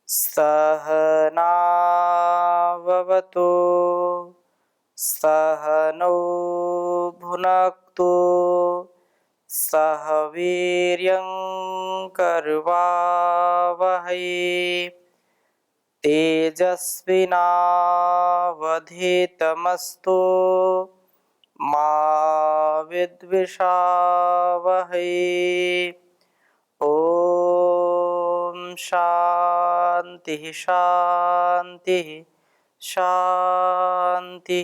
सहनाववतु सहनौ भुनक्तु सह वीर्यं करवावहै तेजस्विनावधीतमस्तु मा विद्विषावहै। ओम शांति शांति शांति।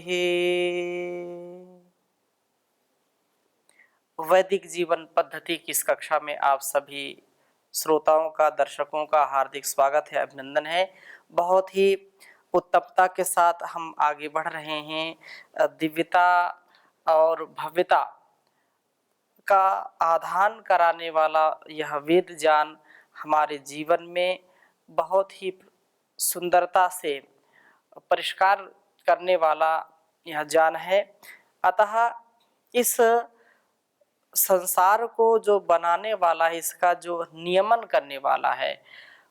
वैदिक जीवन पद्धति की इस कक्षा में आप सभी श्रोताओं का, दर्शकों का हार्दिक स्वागत है, अभिनंदन है। बहुत ही उत्तमता के साथ हम आगे बढ़ रहे हैं। दिव्यता और भव्यता का आधान कराने वाला यह वेद ज्ञान हमारे जीवन में बहुत ही सुंदरता से परिष्कार करने वाला यह ज्ञान है। अतः इस संसार को जो बनाने वाला है, इसका जो नियमन करने वाला है,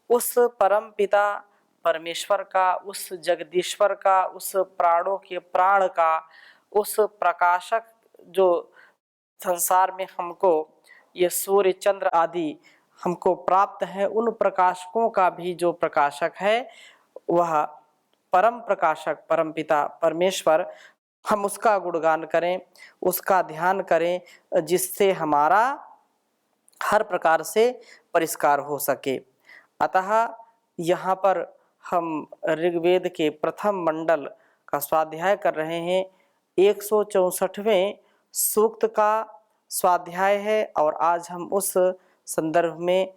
उस परम पिता परमेश्वर का, उस जगदीश्वर का, उस प्राणों के प्राण का, उस प्रकाशक जो संसार में हमको ये सूर्य चंद्र आदि हमको प्राप्त है, उन प्रकाशकों का भी जो प्रकाशक है वह परम प्रकाशक परम पिता परमेश्वर, हम उसका गुणगान करें, उसका ध्यान करें, जिससे हमारा हर प्रकार से परिष्कार हो सके। अतः यहाँ पर हम ऋग्वेद के प्रथम मंडल का स्वाध्याय कर रहे हैं। 164वें सूक्त का स्वाध्याय है और आज हम उस संदर्भ में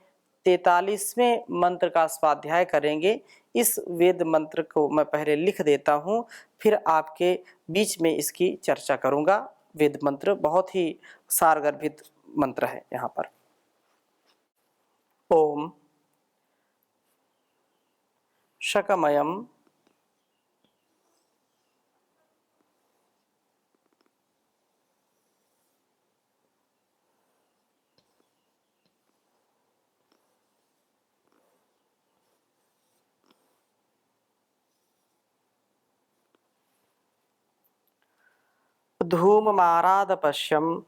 43वें मंत्र का स्वाध्याय करेंगे। इस वेद मंत्र को मैं पहले लिख देता हूँ, फिर आपके बीच में इसकी चर्चा करूँगा। वेद मंत्र बहुत ही सारगर्भित मंत्र है। यहाँ पर ओम शकमयम धूममाराद पश्यम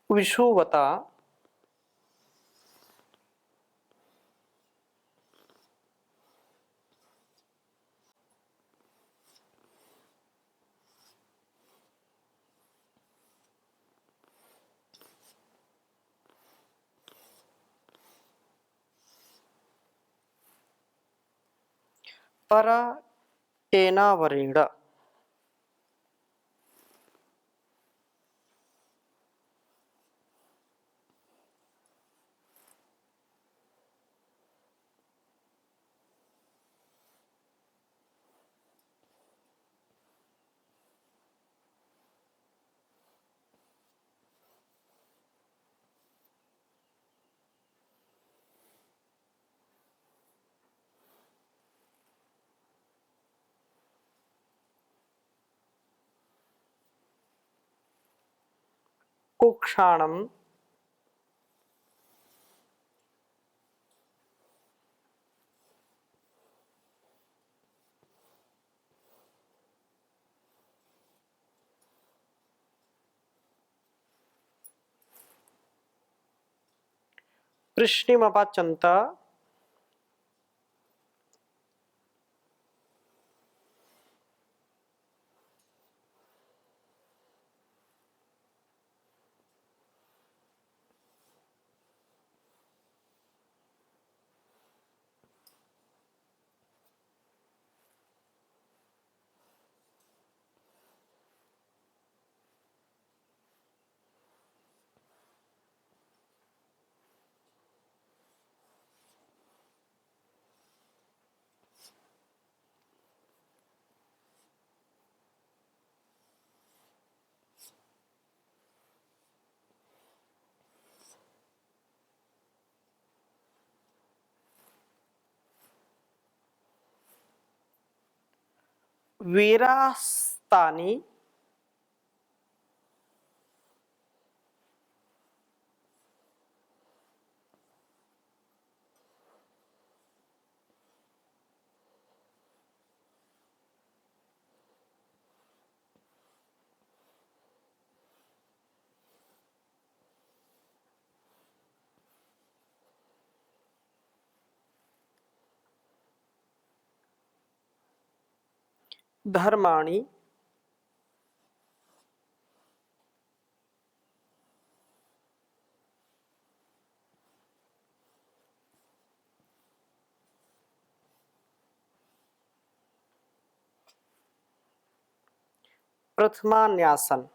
विषुवता पर एनावरेण कुक्षाणम कृष्णिमपाचंत वीरास्तानि धर्माणि प्रथमान्यासन।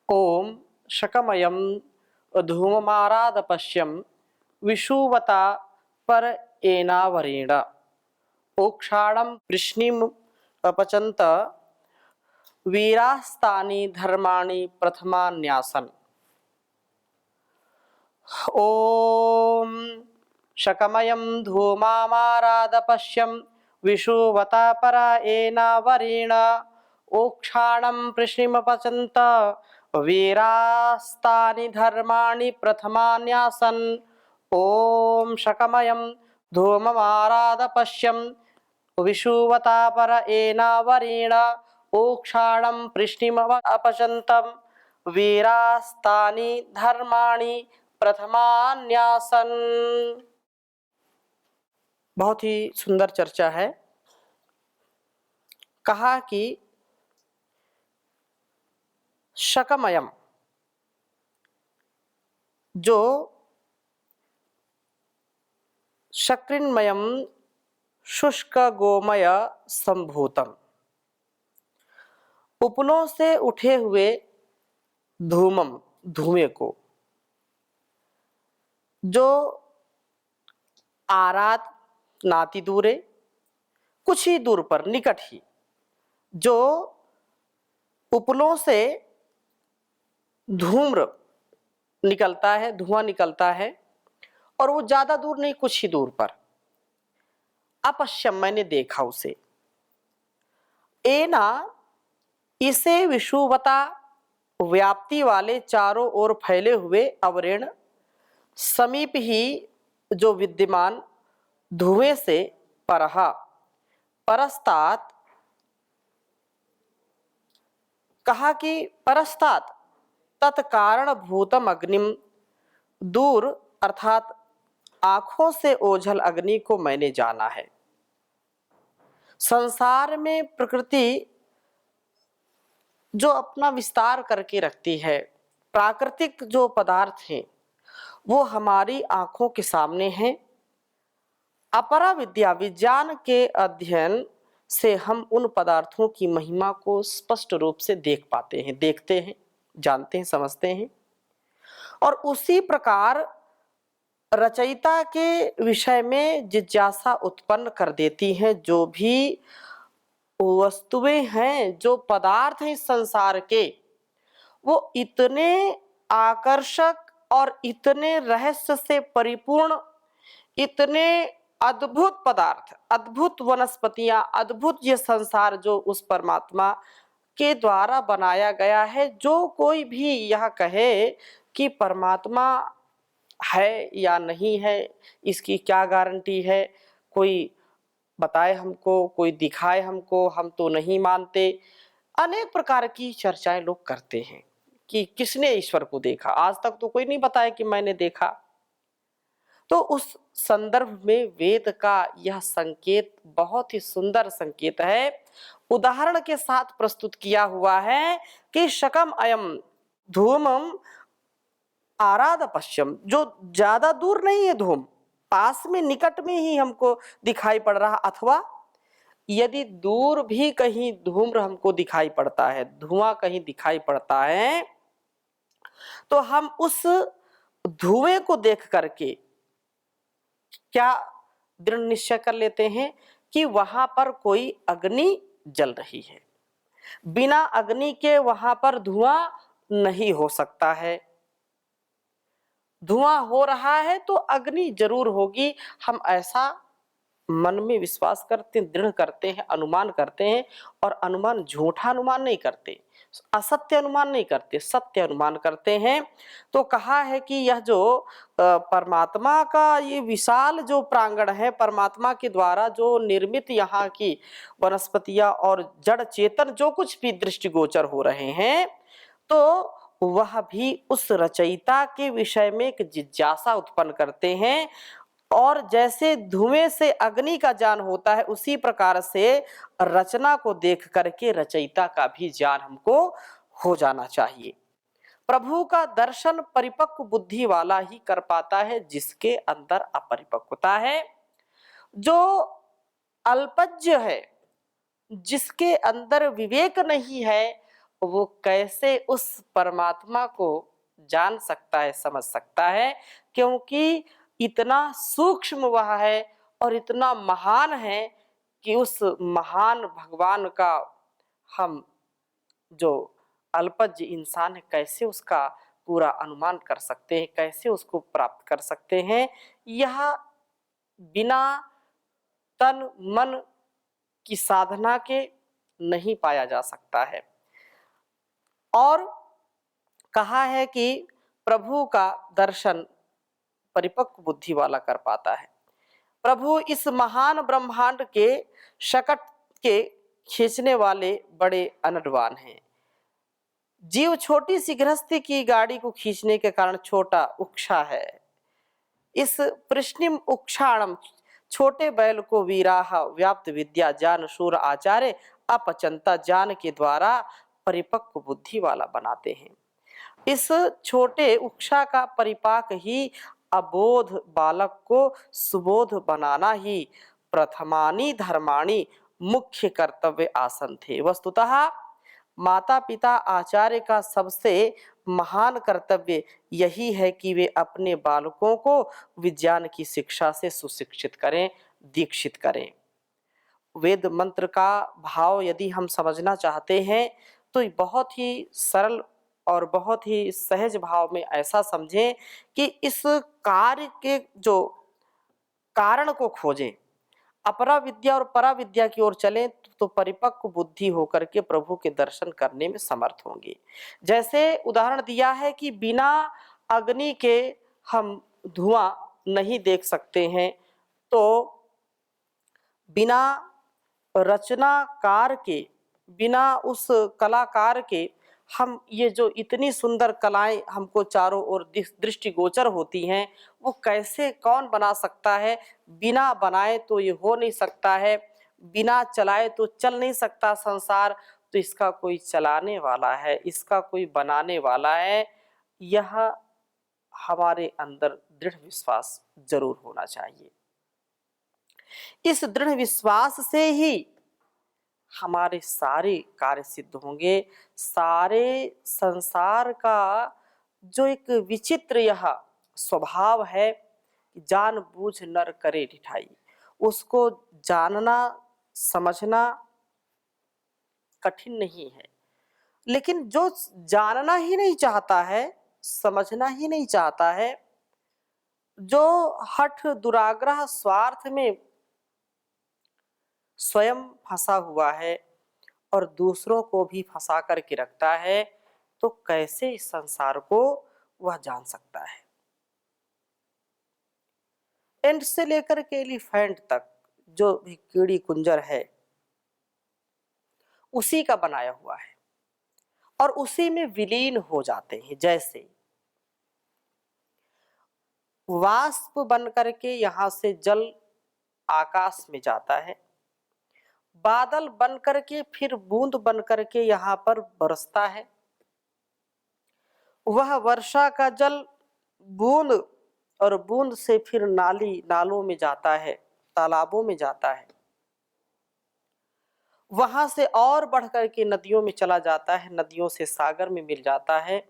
ओम शकमयम धूममारादपश्यम विषुवता पर एनावरेण ओक्षाणं कृष्णिम अपचंत वीरास्तानि धर्माणि प्रथमान्यासन। ओम शकमयं धूमामारादपश्यम विषुवता पर एनावरेण ओक्षाणं कृष्णिमपचंत वीरास्तानि धर्माणि प्रथमान्यासन। ओम शकमयं धूममारादपश्यम विषुवता पर एनावरेण ओक्षाणं कृष्णिमपचंतं वीरास्तानि धर्माणि प्रथमान्यासन। बहुत ही सुंदर चर्चा है। कहा कि शकमयम जो शक्रिन्मयम शुष्क गोमय संभूतम, उपलों से उठे हुए धूमम धुएं को, जो आरात नाति दूरे कुछ ही दूर पर निकट ही जो उपलों से धूम्र निकलता है, धुआं निकलता है, और वो ज्यादा दूर नहीं, कुछ ही दूर पर। अपश्यम मैंने देखा उसे, एना इसे विषुवता व्याप्ति वाले चारों ओर फैले हुए अवरेण समीप ही जो विद्यमान धुएं से परहा परस्तात। कहा कि परस्तात तत्कारण भूतम अग्निम, दूर अर्थात आंखों से ओझल अग्नि को मैंने जाना है। संसार में प्रकृति जो अपना विस्तार करके रखती है, प्राकृतिक जो पदार्थ हैं वो हमारी आंखों के सामने हैं। अपरा विद्या विज्ञान के अध्ययन से हम उन पदार्थों की महिमा को स्पष्ट रूप से देख पाते हैं, देखते हैं, जानते हैं, समझते हैं। और उसी प्रकार रचयिता के विषय में जिज्ञासा उत्पन्न कर देती हैं। जो भी वस्तुएं हैं, जो पदार्थ हैं इस संसार के, वो इतने आकर्षक और इतने रहस्य से परिपूर्ण, इतने अद्भुत पदार्थ, अद्भुत वनस्पतियां, अद्भुत ये संसार जो उस परमात्मा के द्वारा बनाया गया है। जो कोई भी यह कहे कि परमात्मा है या नहीं है, इसकी क्या गारंटी है? कोई बताए हमको, कोई दिखाए हमको, हम तो नहीं मानते। अनेक प्रकार की चर्चाएं लोग करते हैं कि किसने ईश्वर को देखा। आज तक तो कोई नहीं बताया कि मैंने देखा। तो उस संदर्भ में वेद का यह संकेत बहुत ही सुंदर संकेत है। उदाहरण के साथ प्रस्तुत किया हुआ है कि शकम अयम धूमम आराध पश्चिम, जो ज्यादा दूर नहीं है धूम, पास में निकट में ही हमको दिखाई पड़ रहा, अथवा यदि दूर भी कहीं धूम्र हमको दिखाई पड़ता है, धुआं कहीं दिखाई पड़ता है, तो हम उस धुएं को देख करके क्या दृढ़ निश्चय कर लेते हैं कि वहां पर कोई अग्नि जल रही है। बिना अग्नि के वहां पर धुआं नहीं हो सकता है। धुआं हो रहा है तो अग्नि जरूर होगी। हम ऐसा मन में विश्वास करते, दृढ़ करते हैं, अनुमान करते हैं, और अनुमान झूठा अनुमान नहीं करते, असत्य अनुमान नहीं करते, सत्य अनुमान करते हैं। तो कहा है कि यह जो परमात्मा का ये विशाल जो प्रांगण है, परमात्मा के द्वारा जो निर्मित यहाँ की वनस्पतियां और जड़ चेतन जो कुछ भी दृष्टिगोचर हो रहे हैं, तो वह भी उस रचयिता के विषय में एक जिज्ञासा उत्पन्न करते हैं। और जैसे धुएं से अग्नि का ज्ञान होता है, उसी प्रकार से रचना को देख करके रचयिता का भी ज्ञान हमको हो जाना चाहिए। प्रभु का दर्शन परिपक्व बुद्धि वाला ही कर पाता है, जिसके अंदर अपरिपक्वता है, जो अल्पज्य है, जिसके अंदर विवेक नहीं है, वो कैसे उस परमात्मा को जान सकता है, समझ सकता है, क्योंकि इतना सूक्ष्म वह है और इतना महान है कि उस महान भगवान का हम जो अल्पज्य इंसान है, कैसे उसका पूरा अनुमान कर सकते हैं, कैसे उसको प्राप्त कर सकते हैं। यह बिना तन मन की साधना के नहीं पाया जा सकता है। और कहा है कि प्रभु का दर्शन परिपक्व बुद्धि वाला कर पाता है। प्रभु इस महान ब्रह्मांड के शकट के खींचने वाले बड़े अनडवान हैं। जीव छोटी सी गृहस्थी की गाड़ी को खींचने के कारण छोटा उक्षा है। इस प्रश्निम उक्षाणम, छोटे बैल को वीराह व्याप्त विद्या ज्ञान शूर आचार्य अपचंता ज्ञान के द्वारा परिपक्व बुद्धि वाला बनाते हैं। इस छोटे उक्षा का परिपाक ही अबोध बालक को सुबोध बनाना ही प्रथमानी धर्माणी मुख्य कर्तव्य आसन थे। वस्तुतः माता पिता आचार्य का सबसे महान कर्तव्य यही है कि वे अपने बालकों को विज्ञान की शिक्षा से सुशिक्षित करें, दीक्षित करें। वेद मंत्र का भाव यदि हम समझना चाहते हैं तो बहुत ही सरल और बहुत ही सहज भाव में ऐसा समझें कि इस कार्य के जो कारण को खोजें, अपरा विद्या और परा विद्या की ओर चलें, तो परिपक्व बुद्धि होकर के प्रभु के दर्शन करने में समर्थ होंगे। जैसे उदाहरण दिया है कि बिना अग्नि के हम धुआं नहीं देख सकते हैं, तो बिना रचनाकार के, बिना उस कलाकार के हम ये जो इतनी सुंदर कलाएं हमको चारों ओर दृष्टिगोचर होती हैं, वो कैसे कौन बना सकता है। बिना बनाए तो ये हो नहीं सकता है, बिना चलाए तो चल नहीं सकता संसार। तो इसका कोई चलाने वाला है, इसका कोई बनाने वाला है, यह हमारे अंदर दृढ़ विश्वास जरूर होना चाहिए। इस दृढ़ विश्वास से ही हमारे सारे कार्य सिद्ध होंगे। सारे संसार का जो एक विचित्र यह स्वभाव है, जानबूझ नर करे ढिठाई, उसको जानना समझना कठिन नहीं है, लेकिन जो जानना ही नहीं चाहता है, समझना ही नहीं चाहता है, जो हठ दुराग्रह स्वार्थ में स्वयं फंसा हुआ है और दूसरों को भी फंसा करके रखता है, तो कैसे इस संसार को वह जान सकता है। एंड से लेकर के एलिफेंट तक जो भी कीड़ी कुंजर है, उसी का बनाया हुआ है और उसी में विलीन हो जाते हैं। जैसे वाष्प बन करके यहां से जल आकाश में जाता है, बादल बन करके फिर बूंद बन करके यहाँ पर बरसता है। वह वर्षा का जल बूंद और बूंद से फिर नाली नालों में जाता है, तालाबों में जाता है, वहां से और बढ़ करके नदियों में चला जाता है, नदियों से सागर में मिल जाता है।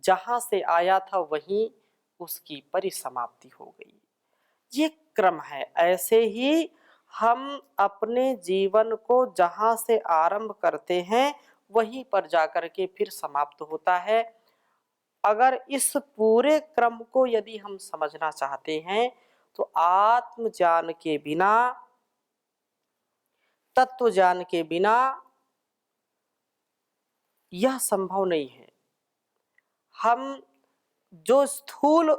जहां से आया था वहीं उसकी परिसमाप्ति हो गई। ये क्रम है। ऐसे ही हम अपने जीवन को जहां से आरंभ करते हैं वहीं पर जाकर के फिर समाप्त होता है। अगर इस पूरे क्रम को यदि हम समझना चाहते हैं तो आत्मज्ञान के बिना, तत्व ज्ञान के बिना यह संभव नहीं है। हम जो स्थूल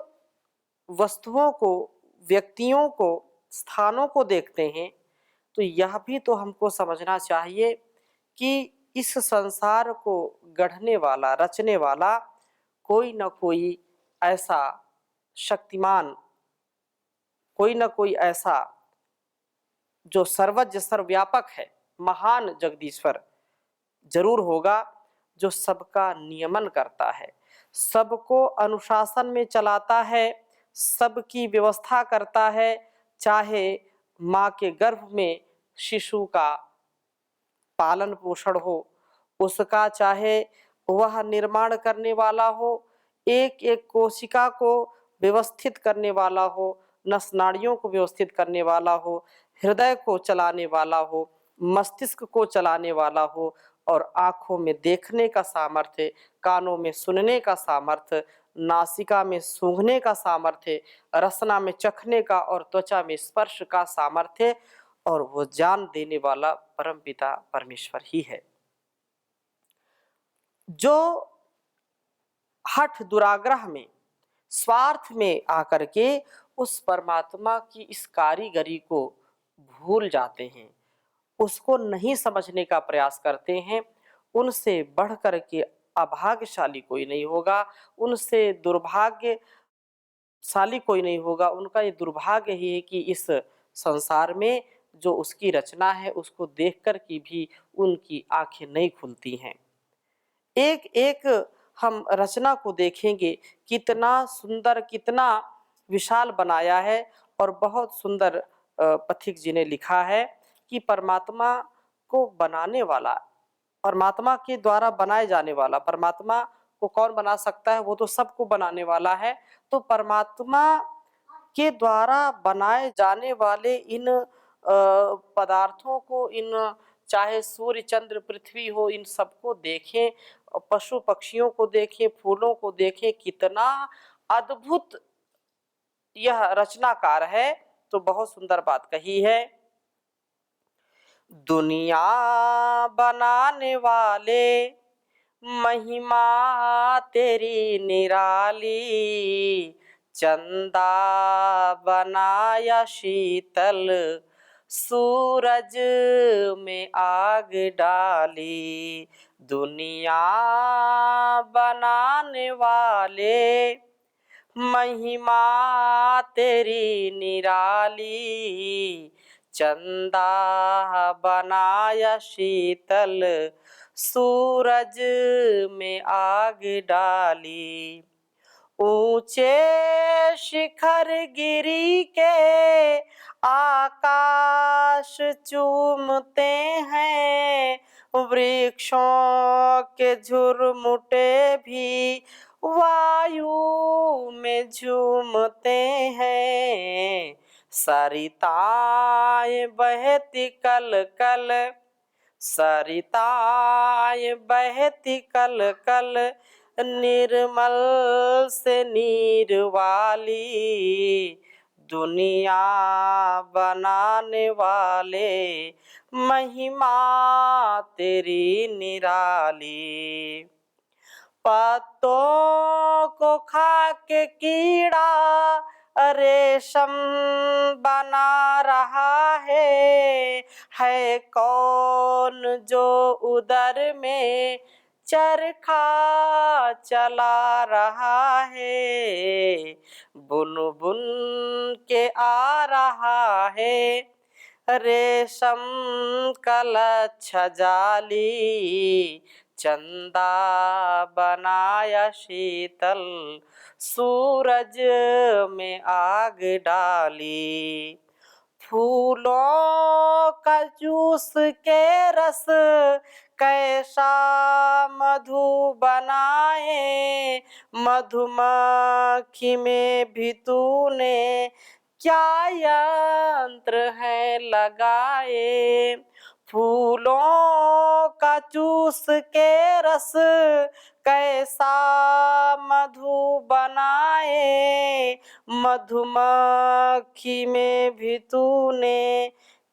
वस्तुओं को, व्यक्तियों को, स्थानों को देखते हैं तो यह भी तो हमको समझना चाहिए कि इस संसार को गढ़ने वाला, रचने वाला कोई न कोई ऐसा शक्तिमान, कोई न कोई ऐसा जो सर्वज्ञ सर्वव्यापक है, महान जगदीश्वर जरूर होगा, जो सबका नियमन करता है, सबको अनुशासन में चलाता है, सबकी व्यवस्था करता है। चाहे माँ के गर्भ में शिशु का पालन पोषण हो, उसका चाहे वह निर्माण करने वाला हो, एक एक कोशिका को व्यवस्थित करने वाला हो, नस नाड़ियों को व्यवस्थित करने वाला हो, हृदय को चलाने वाला हो, मस्तिष्क को चलाने वाला हो, और आँखों में देखने का सामर्थ्य, कानों में सुनने का सामर्थ्य, नासिका में सूंघने का सामर्थ्य, रसना में चखने का और त्वचा में स्पर्श का सामर्थ्य, और वो जान देने वाला परमपिता परमेश्वर ही है। जो हठ दुराग्रह में, स्वार्थ में आकर के उस परमात्मा की इस कारीगरी को भूल जाते हैं, उसको नहीं समझने का प्रयास करते हैं, उनसे बढ़ कर के अभाग्यशाली कोई नहीं होगा, उनसे दुर्भाग्यशाली कोई नहीं होगा। उनका ये दुर्भाग्य ही है कि इस संसार में जो उसकी रचना है उसको देखकर की भी उनकी आंखें नहीं खुलती हैं। एक एक हम रचना को देखेंगे, कितना सुंदर, कितना विशाल बनाया है। और बहुत सुंदर पथिक जी ने लिखा है कि परमात्मा को बनाने वाला, परमात्मा के द्वारा बनाए जाने वाला, परमात्मा को कौन बना सकता है, वो तो सबको बनाने वाला है। तो परमात्मा के द्वारा बनाए जाने वाले इन पदार्थों को, इन चाहे सूर्य चंद्र पृथ्वी हो, इन सबको देखें, पशु पक्षियों को देखें, फूलों को देखें, कितना अद्भुत यह रचनाकार है। तो बहुत सुंदर बात कही है, दुनिया बनाने वाले महिमा तेरी निराली, चंदा बनाया शीतल, सूरज में आग डाली। दुनिया बनाने वाले महिमा तेरी निराली, चंदा बनाया शीतल, सूरज में आग डाली। ऊंचे शिखर गिरी के आकाश चूमते हैं, वृक्षों के झुरमुटे भी वायु में झूमते हैं। सरिताएं बहती कल कल, सरिताएं बहती कल कल, निर्मल से नीर वाली। दुनिया बनाने वाले महिमा तेरी निराली। पत्तों को खा के कीड़ा रेशम बना रहा है कौन जो उदर में चरखा चला रहा है। बुन बुन के आ रहा है रेशम कलच्छ जाली, चंदा बनाया शीतल, सूरज में आग डाली। फूलों का जूस के रस कैसा मधु बनाए, मधुमक्खी में भी तूने क्या यंत्र है लगाए। फूलों का जूस के रस कैसा मधु बनाए, मधुमक्खी में भी तूने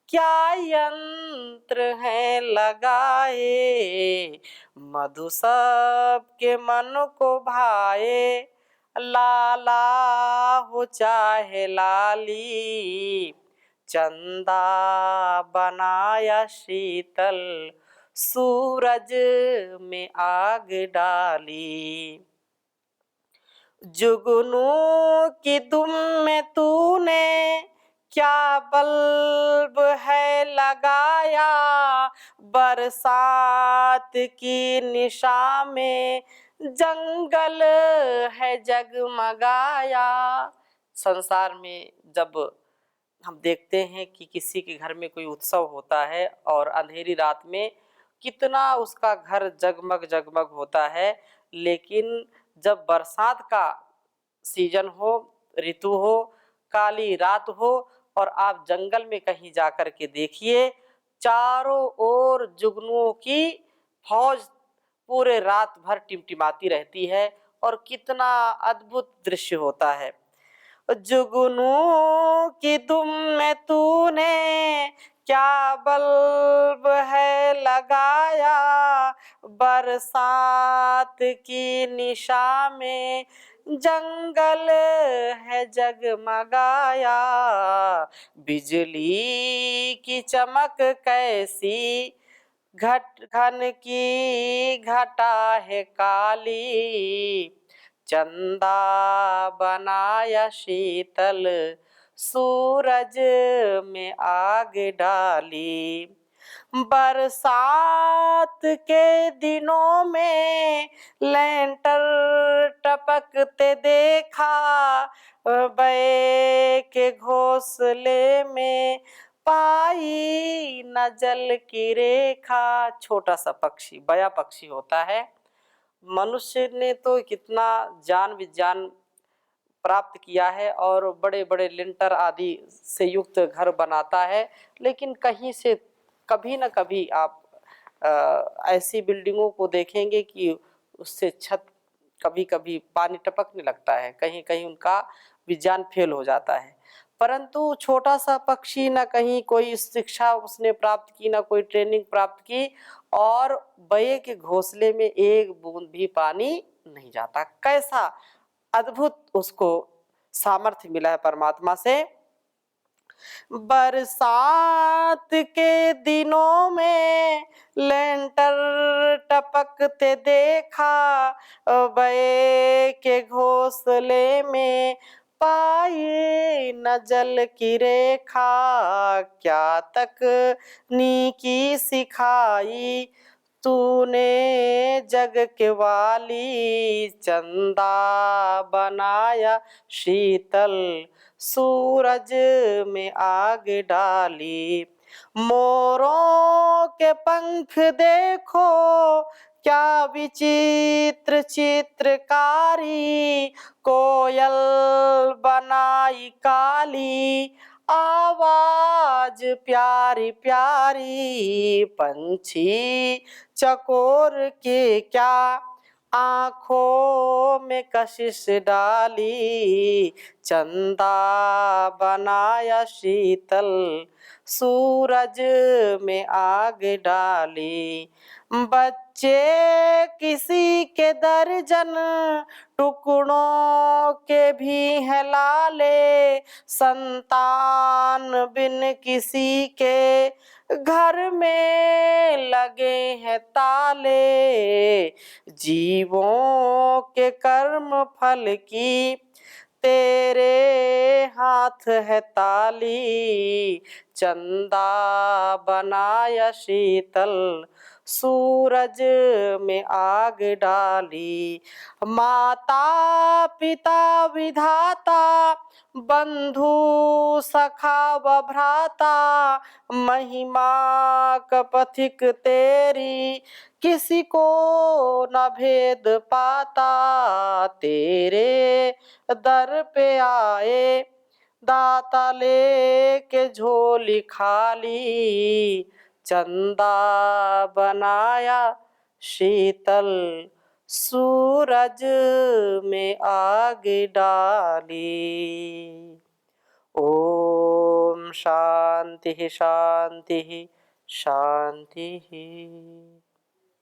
क्या यंत्र है लगाए। मधु सबके मन को भाए, लाला हो चाहे लाली, चंदा बनाया शीतल, सूरज में आग डाली। जुगनू की दुम में तूने क्या बल्ब है लगाया, बरसात की निशा में जंगल है जगमगाया। संसार में जब हम देखते हैं कि किसी के घर में कोई उत्सव होता है और अंधेरी रात में कितना उसका घर जगमग जगमग होता है, लेकिन जब बरसात का सीजन हो, ऋतु हो, काली रात हो और आप जंगल में कहीं जाकर के देखिए, चारों ओर जुगनुओं की फौज पूरे रात भर टिमटिमाती रहती है और कितना अद्भुत दृश्य होता है। जुगनू की दुम में तूने क्या बल्ब है लगाया, बरसात की निशा में जंगल है जगमगाया। बिजली की चमक कैसी घन की घटा है काली, चंदा बनाया शीतल, सूरज में आग डाली। बरसात के दिनों में लैंटर टपकते देखा, बये के घोंसले में पाई न जल की रेखा। छोटा सा पक्षी, बया पक्षी होता है। मनुष्य ने तो कितना ज्ञान विज्ञान प्राप्त किया है और बड़े बड़े लिंटर आदि से युक्त घर बनाता है, लेकिन कहीं से कभी न कभी आप ऐसी बिल्डिंगों को देखेंगे कि उससे छत कभी कभी पानी टपकने लगता है, कहीं कहीं उनका विज्ञान फेल हो जाता है। परंतु छोटा सा पक्षी, न कहीं कोई शिक्षा उसने प्राप्त की, न कोई ट्रेनिंग प्राप्त की, और बये के घोंसले में एक बूंद भी पानी नहीं जाता। कैसा अद्भुत उसको सामर्थ्य मिला है परमात्मा से। बरसात के दिनों में लेंटर टपकते देखा, बये के घोंसले में पाई न जल की रेखा। क्या तकनीकी सिखाई तूने जग के वाली, चंदा बनाया शीतल, सूरज में आग डाली। मोरों के पंख देखो क्या विचित्र चित्रकारी, कोयल बनाई काली, आवाज प्यारी प्यारी। पंछी चकोर के क्या आँखों में कशिश डाली, चंदा बनाया शीतल, सूरज में आग डाली। बच्चे किसी के दर्जन टुकड़ों के भी हैं लाले, संतान बिन किसी के घर में लगे हैं ताले। जीवों के कर्म फल की तेरे हाथ है ताली, चंदा बनाया शीतल, सूरज में आग डाली। माता पिता विधाता, बंधु सखा व भ्राता, महिमा कपथिक तेरी, किसी को न भेद पाता। तेरे दर पे आए दाता लेके झोली खाली, चंदा बनाया शीतल, सूरज में आग डाली। ओम शांति शांति शांति।